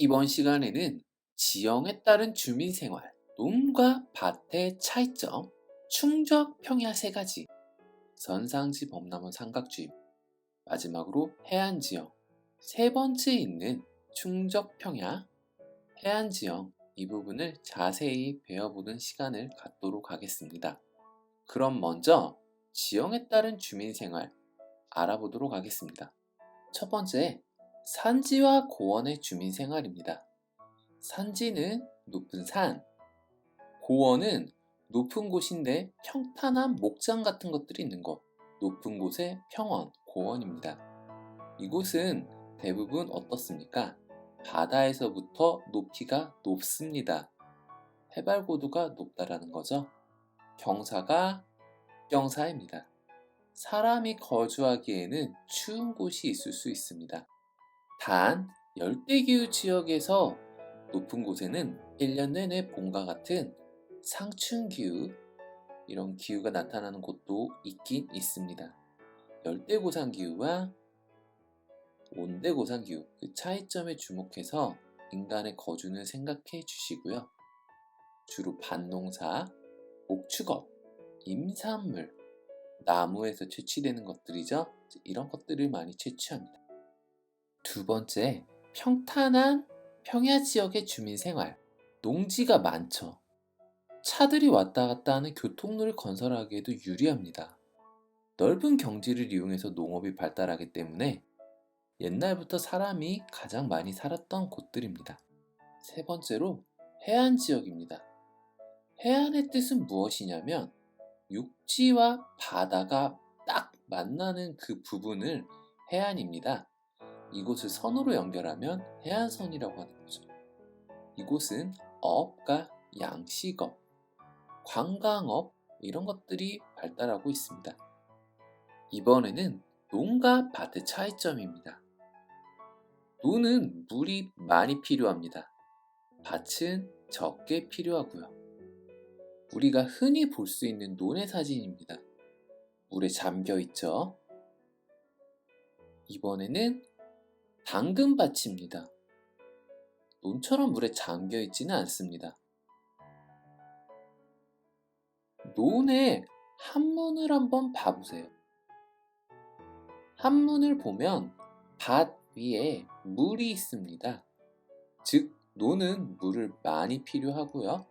이번 시간에는 지형에 따른 주민생활, 논과 밭의 차이점, 충적 평야 세 가지, 선상지 범람원 삼각주의, 마지막으로 해안지형, 세 번째 있는 충적 평야, 해안지형 이 부분을 자세히 배워보는 시간을 갖도록 하겠습니다. 그럼 먼저 지형에 따른 주민생활 알아보도록 하겠습니다. 첫 번째, 산지와 고원의 주민생활입니다. 산지는 높은 산, 고원은 높은 곳인데 평탄한 목장 같은 것들이 있는 곳, 높은 곳의 평원, 고원입니다. 이곳은 대부분 어떻습니까? 바다에서부터 높이가 높습니다. 해발 고도가 높다라는 거죠. 경사가 경사입니다. 사람이 거주하기에는 추운 곳이 있을 수 있습니다. 단, 열대기후 지역에서 높은 곳에는 1년 내내 봄과 같은 상춘기후, 이런 기후가 나타나는 곳도 있긴 있습니다. 열대고산기후와 온대고산기후, 그 차이점에 주목해서 인간의 거주는 생각해 주시고요. 주로 밭농사, 목축업, 임산물, 나무에서 채취되는 것들이죠. 이런 것들을 많이 채취합니다. 두 번째, 평탄한 평야 지역의 주민 생활. 농지가 많죠. 차들이 왔다 갔다 하는 교통로를 건설하기에도 유리합니다. 넓은 경지를 이용해서 농업이 발달하기 때문에 옛날부터 사람이 가장 많이 살았던 곳들입니다. 세 번째로 해안 지역입니다. 해안의 뜻은 무엇이냐면 육지와 바다가 딱 만나는 그 부분을 해안입니다. 이곳을 선으로 연결하면 해안선이라고 하는 거죠. 이곳은 어업과 양식업, 관광업 이런 것들이 발달하고 있습니다. 이번에는 논과 밭의 차이점입니다. 논은 물이 많이 필요합니다. 밭은 적게 필요하고요. 우리가 흔히 볼 수 있는 논의 사진입니다. 물에 잠겨 있죠. 이번에는 당근밭입니다. 논처럼 물에 잠겨 있지는 않습니다. 논의 한문을 한번 봐보세요. 한문을 보면 밭 위에 물이 있습니다. 즉, 논은 물을 많이 필요하고요.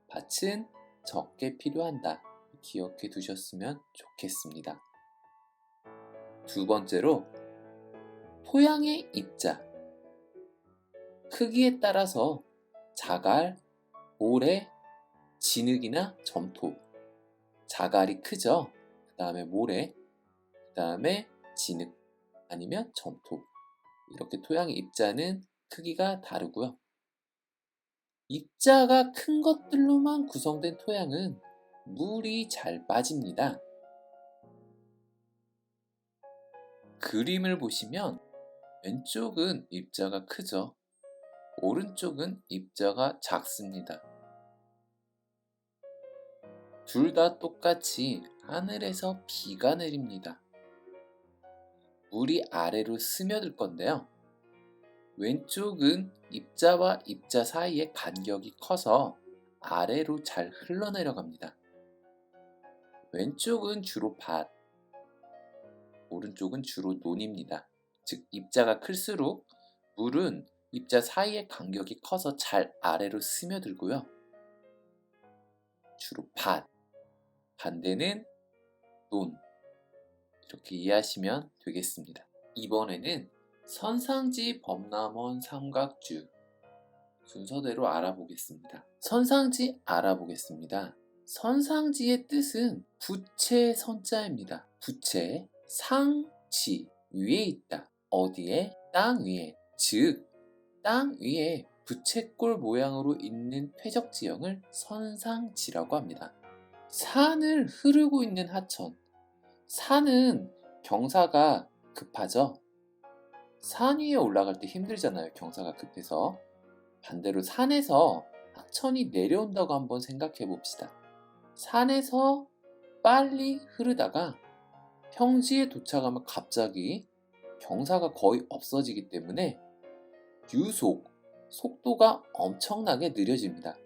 밭은 적게 필요한다. 기억해 두셨으면 좋겠습니다. 두 번째로 토양의 입자. 크기에 따라서 자갈, 모래, 진흙이나 점토. 자갈이 크죠? 그 다음에 모래, 그 다음에 진흙, 아니면 점토. 이렇게 토양의 입자는 크기가 다르고요. 입자가 큰 것들로만 구성된 토양은 물이 잘 빠집니다. 그림을 보시면 왼쪽은 입자가 크죠? 오른쪽은 입자가 작습니다. 둘 다 똑같이 하늘에서 비가 내립니다. 물이 아래로 스며들 건데요. 왼쪽은 입자와 입자 사이의 간격이 커서 아래로 잘 흘러내려갑니다. 왼쪽은 주로 밭, 오른쪽은 주로 논입니다. 즉, 입자가 클수록 물은 입자 사이의 간격이 커서 잘 아래로 스며들고요. 주로 밭, 반대는 논. 이렇게 이해하시면 되겠습니다. 이번에는 선상지 범람원 삼각주 순서대로 알아보겠습니다. 선상지 알아보겠습니다. 선상지의 뜻은 부채 선자입니다. 부채, 상지, 위에 있다. 어디에? 땅 위에. 즉, 땅 위에 부채꼴 모양으로 있는 퇴적 지형을 선상지라고 합니다. 산을 흐르고 있는 하천. 산은 경사가 급하죠? 산 위에 올라갈 때 힘들잖아요. 경사가 급해서. 반대로 산에서 하천이 내려온다고 한번 생각해 봅시다. 산에서 빨리 흐르다가 평지에 도착하면 갑자기 경사가 거의 없어지기 때문에 유속, 속도가 엄청나게 느려집니다.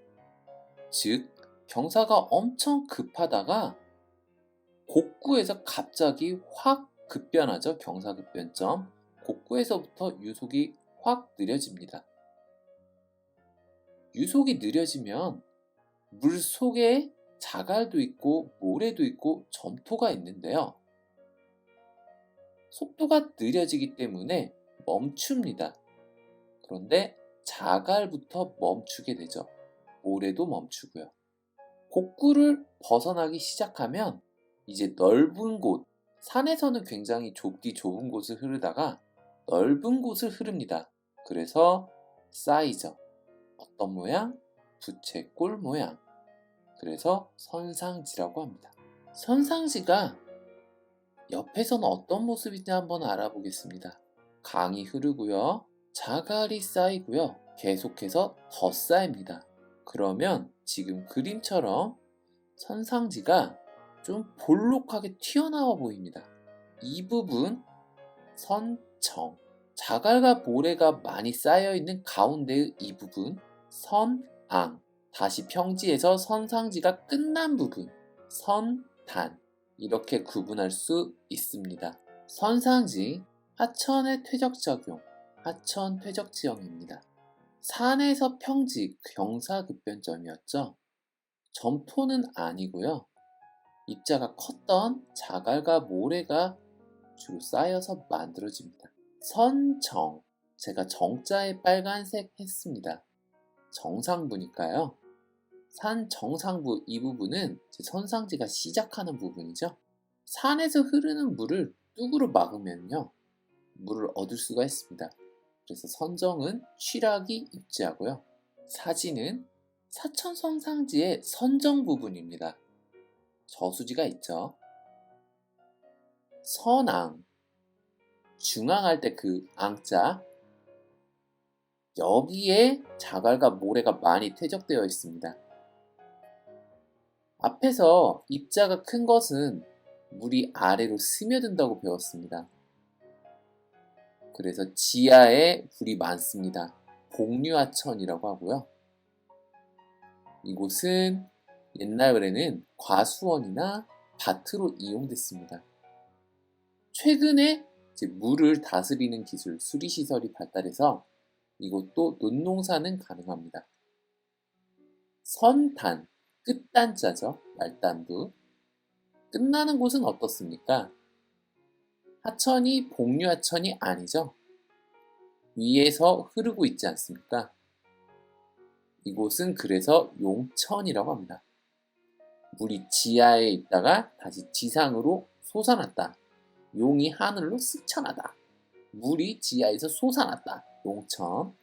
즉, 경사가 엄청 급하다가 곡구에서 갑자기 확 급변하죠. 경사급변점. 곡구에서부터 유속이 확 느려집니다. 유속이 느려지면 물 속에 자갈도 있고 모래도 있고 점토가 있는데요. 속도가 느려지기 때문에 멈춥니다. 그런데 자갈부터 멈추게 되죠. 모래도 멈추고요. 곡구를 벗어나기 시작하면 이제 넓은 곳, 산에서는 굉장히 좁디 좁은 곳을 흐르다가 넓은 곳을 흐릅니다. 그래서 쌓이죠. 어떤 모양? 부채꼴 모양. 그래서 선상지라고 합니다. 선상지가 옆에서는 어떤 모습인지 한번 알아보겠습니다. 강이 흐르고요. 자갈이 쌓이고요. 계속해서 더 쌓입니다. 그러면 지금 그림처럼 선상지가 좀 볼록하게 튀어나와 보입니다. 이 부분 선정, 자갈과 모래가 많이 쌓여있는 가운데의 이 부분 선앙, 다시 평지에서 선상지가 끝난 부분 선단, 이렇게 구분할 수 있습니다. 선상지, 하천의 퇴적작용, 하천 퇴적지형입니다. 산에서 평지, 경사급변점이었죠. 점토는 아니고요. 입자가 컸던 자갈과 모래가 주로 쌓여서 만들어집니다. 선정, 제가 정자에 빨간색 했습니다. 정상부니까요. 산 정상부 이 부분은 선상지가 시작하는 부분이죠. 산에서 흐르는 물을 뚝으로 막으면요, 물을 얻을 수가 있습니다. 그래서 선정은 취락이 입지하고요. 사지는 사천 성상지의 선정 부분입니다. 저수지가 있죠. 선앙, 중앙할 때 그 앙자, 여기에 자갈과 모래가 많이 퇴적되어 있습니다. 앞에서 입자가 큰 것은 물이 아래로 스며든다고 배웠습니다. 그래서 지하에 물이 많습니다. 복류하천이라고 하고요. 이곳은 옛날에는 과수원이나 밭으로 이용됐습니다. 최근에 물을 다스리는 기술, 수리시설이 발달해서 이곳도 논농사는 가능합니다. 선단, 끝단자죠. 말단부. 끝나는 곳은 어떻습니까? 하천이 복류하천이 아니죠. 위에서 흐르고 있지 않습니까? 이곳은 그래서 용천이라고 합니다. 물이 지하에 있다가 다시 지상으로 솟아났다. 용이 하늘로 스쳐나다. 물이 지하에서 솟아났다. 용천.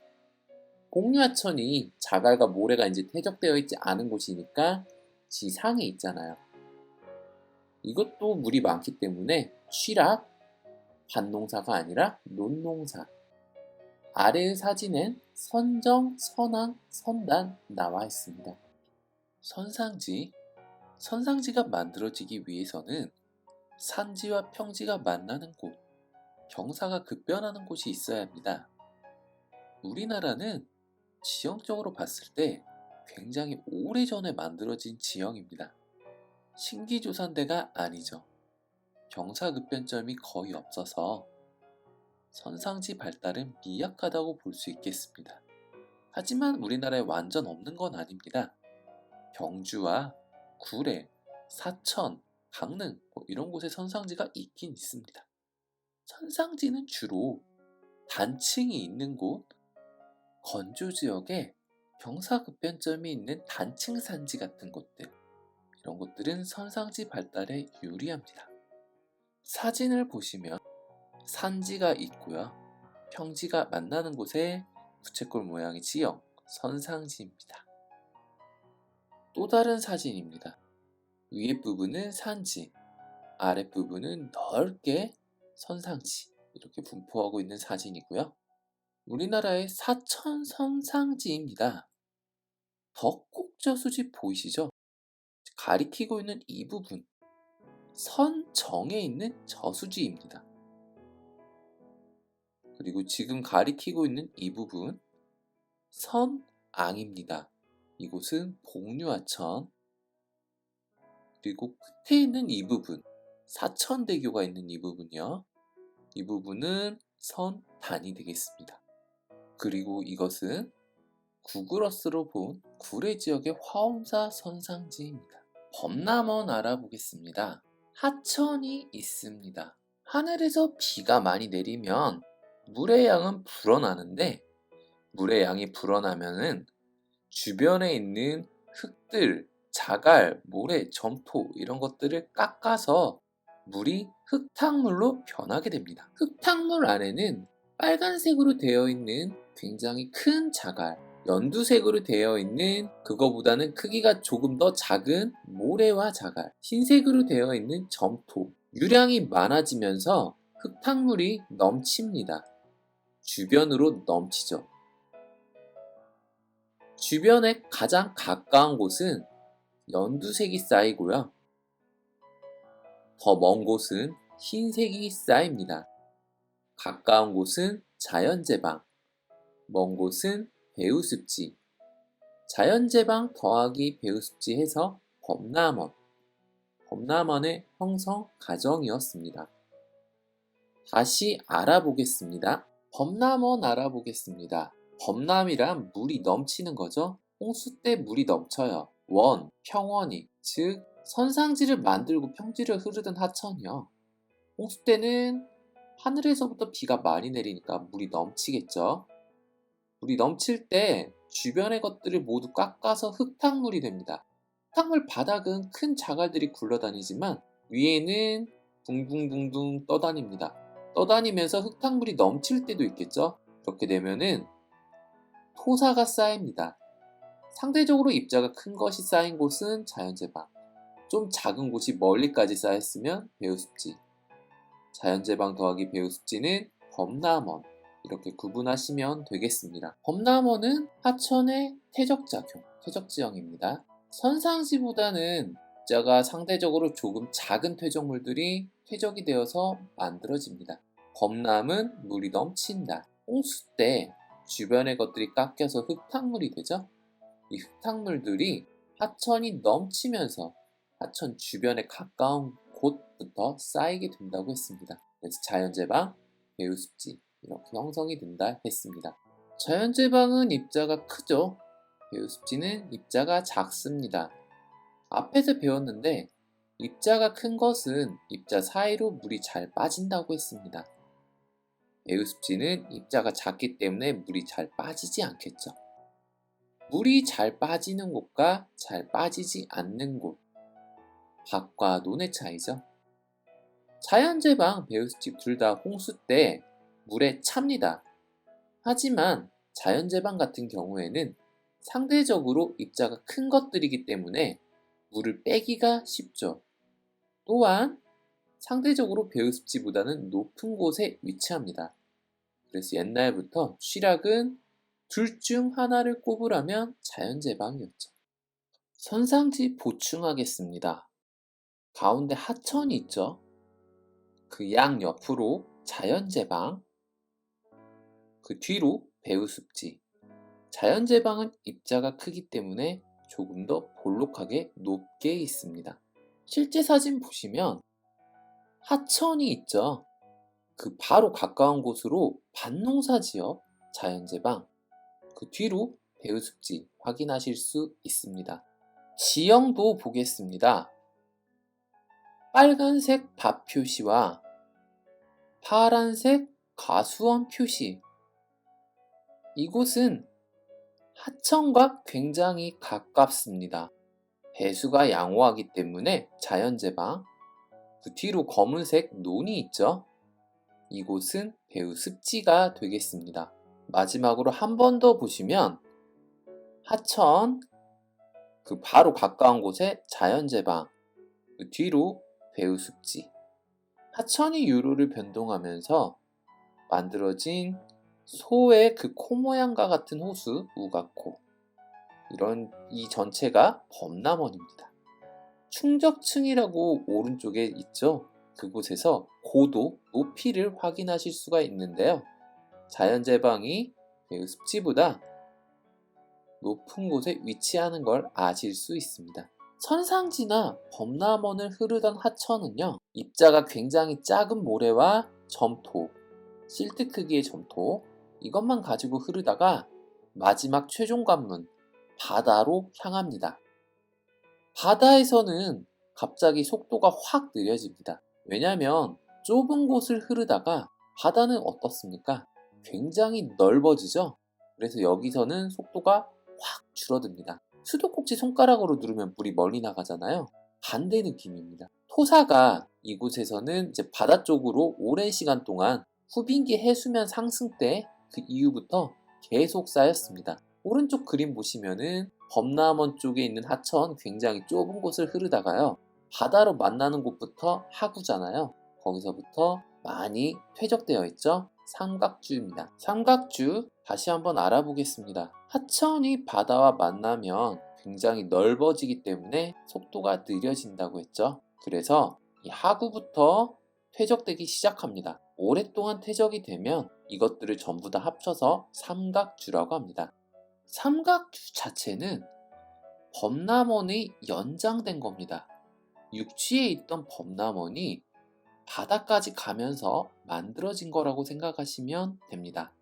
복류하천이 자갈과 모래가 이제 퇴적되어 있지 않은 곳이니까 지상에 있잖아요. 이것도 물이 많기 때문에 취락, 밭농사가 아니라 논농사. 아래의 사진엔 선정, 선앙, 선단 나와 있습니다. 선상지, 선상지가 만들어지기 위해서는 산지와 평지가 만나는 곳, 경사가 급변하는 곳이 있어야 합니다. 우리나라는 지형적으로 봤을 때 굉장히 오래전에 만들어진 지형입니다. 신기조산대가 아니죠. 경사급변점이 거의 없어서 선상지 발달은 미약하다고 볼 수 있겠습니다. 하지만 우리나라에 완전 없는 건 아닙니다. 경주와 구례, 사천, 강릉 이런 곳에 선상지가 있긴 있습니다. 선상지는 주로 단층이 있는 곳, 건조지역에 경사급변점이 있는 단층 산지 같은 곳들, 이런 곳들은 선상지 발달에 유리합니다. 사진을 보시면 산지가 있고요. 평지가 만나는 곳에 부채꼴 모양의 지형, 선상지입니다. 또 다른 사진입니다. 위에 부분은 산지, 아랫 부분은 넓게 선상지, 이렇게 분포하고 있는 사진이고요. 우리나라의 사천 선상지입니다. 덕곡저수지 보이시죠? 가리키고 있는 이 부분, 선정에 있는 저수지입니다. 그리고 지금 가리키고 있는 이 부분, 선앙입니다. 이곳은 복류하천. 그리고 끝에 있는 이 부분, 사천대교가 있는 이 부분이요. 이 부분은 선단이 되겠습니다. 그리고 이것은 구글어스로 본 구례 지역의 화엄사 선상지입니다. 범람원 알아보겠습니다. 하천이 있습니다. 하늘에서 비가 많이 내리면 물의 양은 불어나는데, 물의 양이 불어나면은 주변에 있는 흙들, 자갈, 모래, 점토 이런 것들을 깎아서 물이 흙탕물로 변하게 됩니다. 흙탕물 안에는 빨간색으로 되어 있는 굉장히 큰 자갈, 연두색으로 되어 있는 그거보다는 크기가 조금 더 작은 모래와 자갈, 흰색으로 되어 있는 점토, 유량이 많아지면서 흙탕물이 넘칩니다. 주변으로 넘치죠. 주변에 가장 가까운 곳은 연두색이 쌓이고요. 더 먼 곳은 흰색이 쌓입니다. 가까운 곳은 자연제방, 먼 곳은 배우습지. 자연제방 더하기 배우습지 해서 범람원, 범람원의 형성 과정이었습니다. 다시 알아보겠습니다. 범람원 알아보겠습니다. 범람이란 물이 넘치는 거죠. 홍수 때 물이 넘쳐요. 원, 평원이, 즉 선상지를 만들고 평지를 흐르던 하천이요. 홍수 때는 하늘에서부터 비가 많이 내리니까 물이 넘치겠죠. 물이 넘칠 때 주변의 것들을 모두 깎아서 흙탕물이 됩니다. 흙탕물 바닥은 큰 자갈들이 굴러다니지만 위에는 둥둥둥둥 떠다닙니다. 떠다니면서 흙탕물이 넘칠 때도 있겠죠. 그렇게 되면은 토사가 쌓입니다. 상대적으로 입자가 큰 것이 쌓인 곳은 자연제방, 좀 작은 곳이 멀리까지 쌓였으면 배우습지, 자연제방 더하기 배우습지는 범람원, 이렇게 구분하시면 되겠습니다. 범람원은 하천의 퇴적작용, 퇴적지형입니다. 선상지보다는 입자가 상대적으로 조금 작은 퇴적물들이 퇴적이 되어서 만들어집니다. 범람은 물이 넘친다. 홍수 때 주변의 것들이 깎여서 흙탕물이 되죠. 이 흙탕물들이 하천이 넘치면서 하천 주변에 가까운 곳부터 쌓이게 된다고 했습니다. 그래서 자연제방, 배우습지 이렇게 형성이 된다 했습니다. 자연제방은 입자가 크죠. 배우습지는 입자가 작습니다. 앞에서 배웠는데 입자가 큰 것은 입자 사이로 물이 잘 빠진다고 했습니다. 배우습지는 입자가 작기 때문에 물이 잘 빠지지 않겠죠. 물이 잘 빠지는 곳과 잘 빠지지 않는 곳, 밖과 논의 차이죠. 자연제방, 배우습지 둘 다 홍수 때 물에 찹니다. 하지만 자연제방 같은 경우에는 상대적으로 입자가 큰 것들이기 때문에 물을 빼기가 쉽죠. 또한 상대적으로 배우습지보다는 높은 곳에 위치합니다. 그래서 옛날부터 취락은 둘 중 하나를 꼽으라면 자연제방이었죠. 선상지 보충하겠습니다. 가운데 하천이 있죠. 그 양 옆으로 자연제방, 그 뒤로 배우습지. 자연제방은 입자가 크기 때문에 조금 더 볼록하게 높게 있습니다. 실제 사진 보시면 하천이 있죠. 그 바로 가까운 곳으로 밭농사지역 자연제방, 그 뒤로 배우습지 확인하실 수 있습니다. 지형도 보겠습니다. 빨간색 밭 표시와 파란색 가수원 표시. 이곳은 하천과 굉장히 가깝습니다. 배수가 양호하기 때문에 자연제방, 그 뒤로 검은색 논이 있죠. 이곳은 배우습지가 되겠습니다. 마지막으로 한 번 더 보시면 하천, 그 바로 가까운 곳에 자연제방, 그 뒤로 배우습지. 하천이 유로를 변동하면서 만들어진 소의 그 코 모양과 같은 호수, 우가코. 이 전체가 범람원입니다. 충적층이라고 오른쪽에 있죠. 그곳에서 고도, 높이를 확인하실 수가 있는데요. 자연제방이 배우습지보다 높은 곳에 위치하는 걸 아실 수 있습니다. 선상지나 범람원을 흐르던 하천은요, 입자가 굉장히 작은 모래와 점토, 실트 크기의 점토, 이것만 가지고 흐르다가 마지막 최종 관문, 바다로 향합니다. 바다에서는 갑자기 속도가 확 느려집니다. 왜냐하면 좁은 곳을 흐르다가 바다는 어떻습니까? 굉장히 넓어지죠? 그래서 여기서는 속도가 확 줄어듭니다. 수도꼭지 손가락으로 누르면 물이 멀리 나가잖아요. 반대 느낌입니다. 토사가 이곳에서는 이제 바다 쪽으로 오랜 시간 동안 후빙기 해수면 상승 때 그 이후부터 계속 쌓였습니다. 오른쪽 그림 보시면은 범람원 쪽에 있는 하천 굉장히 좁은 곳을 흐르다가요. 바다로 만나는 곳부터 하구잖아요. 거기서부터 많이 퇴적되어 있죠. 삼각주입니다. 삼각주 다시 한번 알아보겠습니다. 하천이 바다와 만나면 굉장히 넓어지기 때문에 속도가 느려진다고 했죠. 그래서 이 하구부터 퇴적되기 시작합니다. 오랫동안 퇴적이 되면 이것들을 전부 다 합쳐서 삼각주라고 합니다. 삼각주 자체는 범람원이 연장된 겁니다. 육지에 있던 범람원이 바다까지 가면서 만들어진 거라고 생각하시면 됩니다.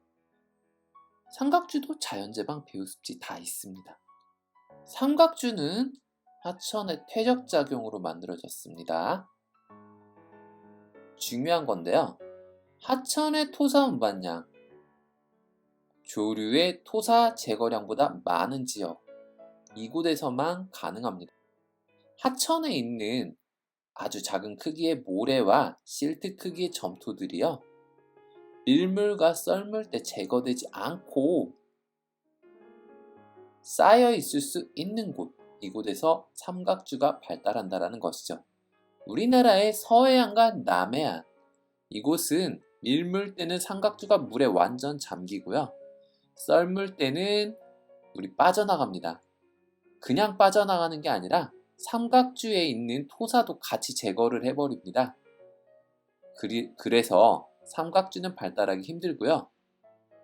삼각주도 자연재방 배우습지 다 있습니다. 삼각주는 하천의 퇴적작용으로 만들어졌습니다. 중요한 건데요. 하천의 토사 운반량, 조류의 토사 제거량보다 많은 지역, 이곳에서만 가능합니다. 하천에 있는 아주 작은 크기의 모래와 실트 크기의 점토들이요, 밀물과 썰물 때 제거되지 않고 쌓여 있을 수 있는 곳, 이곳에서 삼각주가 발달한다는 것이죠. 우리나라의 서해안과 남해안, 이곳은 밀물 때는 삼각주가 물에 완전 잠기고요. 썰물 때는 물이 빠져나갑니다. 그냥 빠져나가는 게 아니라 삼각주에 있는 토사도 같이 제거를 해버립니다. 그래서 삼각주는 발달하기 힘들고요.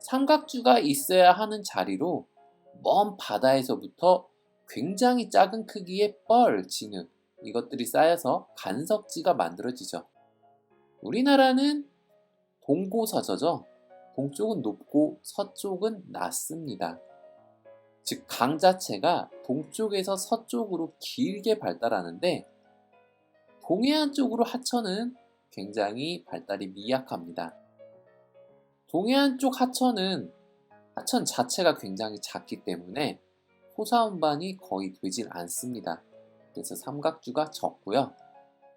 삼각주가 있어야 하는 자리로 먼 바다에서부터 굉장히 작은 크기의 뻘, 진흙, 이것들이 쌓여서 간석지가 만들어지죠. 우리나라는 동고서저죠. 동쪽은 높고 서쪽은 낮습니다. 즉 강 자체가 동쪽에서 서쪽으로 길게 발달하는데 동해안 쪽으로 하천은 굉장히 발달이 미약합니다. 동해안 쪽 하천 자체가 굉장히 작기 때문에 토사 운반이 거의 되질 않습니다. 그래서 삼각주가 적고요.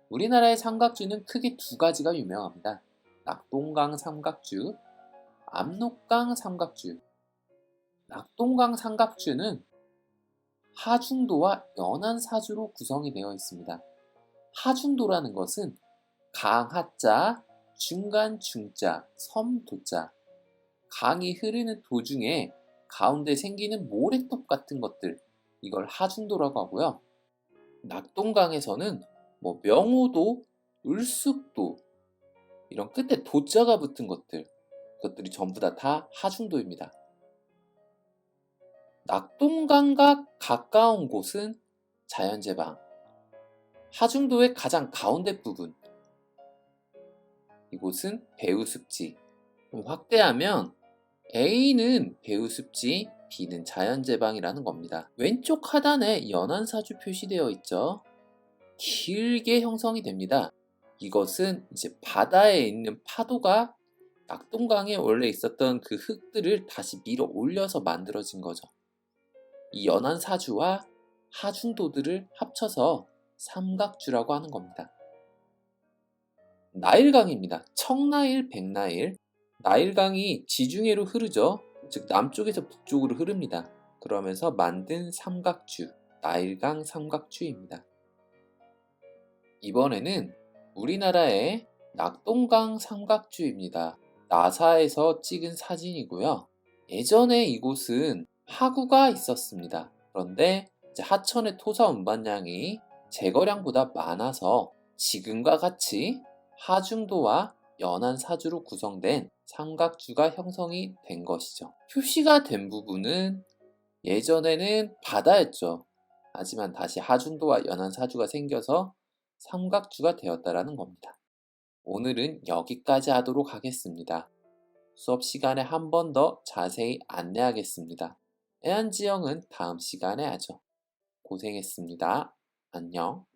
우리나라의 삼각주는 크게 두 가지가 유명합니다. 낙동강 삼각주, 압록강 삼각주. 낙동강 삼각주는 하중도와 연안사주로 구성이 되어 있습니다. 하중도라는 것은 강하자, 중간 중자, 섬도자, 강이 흐르는 도중에 가운데 생기는 모래톱 같은 것들, 이걸 하중도라고 하고요. 낙동강에서는 명호도, 울숙도, 이런 끝에 도자가 붙은 그것들이 전부 다 하중도입니다. 낙동강과 가까운 곳은 자연재방, 하중도의 가장 가운데 부분, 이곳은 배우습지. 확대하면 A는 배우습지, B는 자연재방이라는 겁니다. 왼쪽 하단에 연안사주 표시되어 있죠. 길게 형성이 됩니다. 이것은 이제 바다에 있는 파도가 낙동강에 원래 있었던 그 흙들을 다시 밀어 올려서 만들어진 거죠. 이 연안사주와 하중도들을 합쳐서 삼각주라고 하는 겁니다. 나일강입니다. 청나일, 백나일. 나일강이 지중해로 흐르죠. 즉 남쪽에서 북쪽으로 흐릅니다. 그러면서 만든 삼각주, 나일강 삼각주입니다. 이번에는 우리나라의 낙동강 삼각주입니다. 나사에서 찍은 사진이고요. 예전에 이곳은 하구가 있었습니다. 그런데 이제 하천의 토사 운반량이 제거량보다 많아서 지금과 같이 하중도와 연안사주로 구성된 삼각주가 형성이 된 것이죠. 표시가 된 부분은 예전에는 바다였죠. 하지만 다시 하중도와 연안사주가 생겨서 삼각주가 되었다라는 겁니다. 오늘은 여기까지 하도록 하겠습니다. 수업 시간에 한 번 더 자세히 안내하겠습니다. 애한지형은 다음 시간에 하죠. 고생했습니다. 안녕.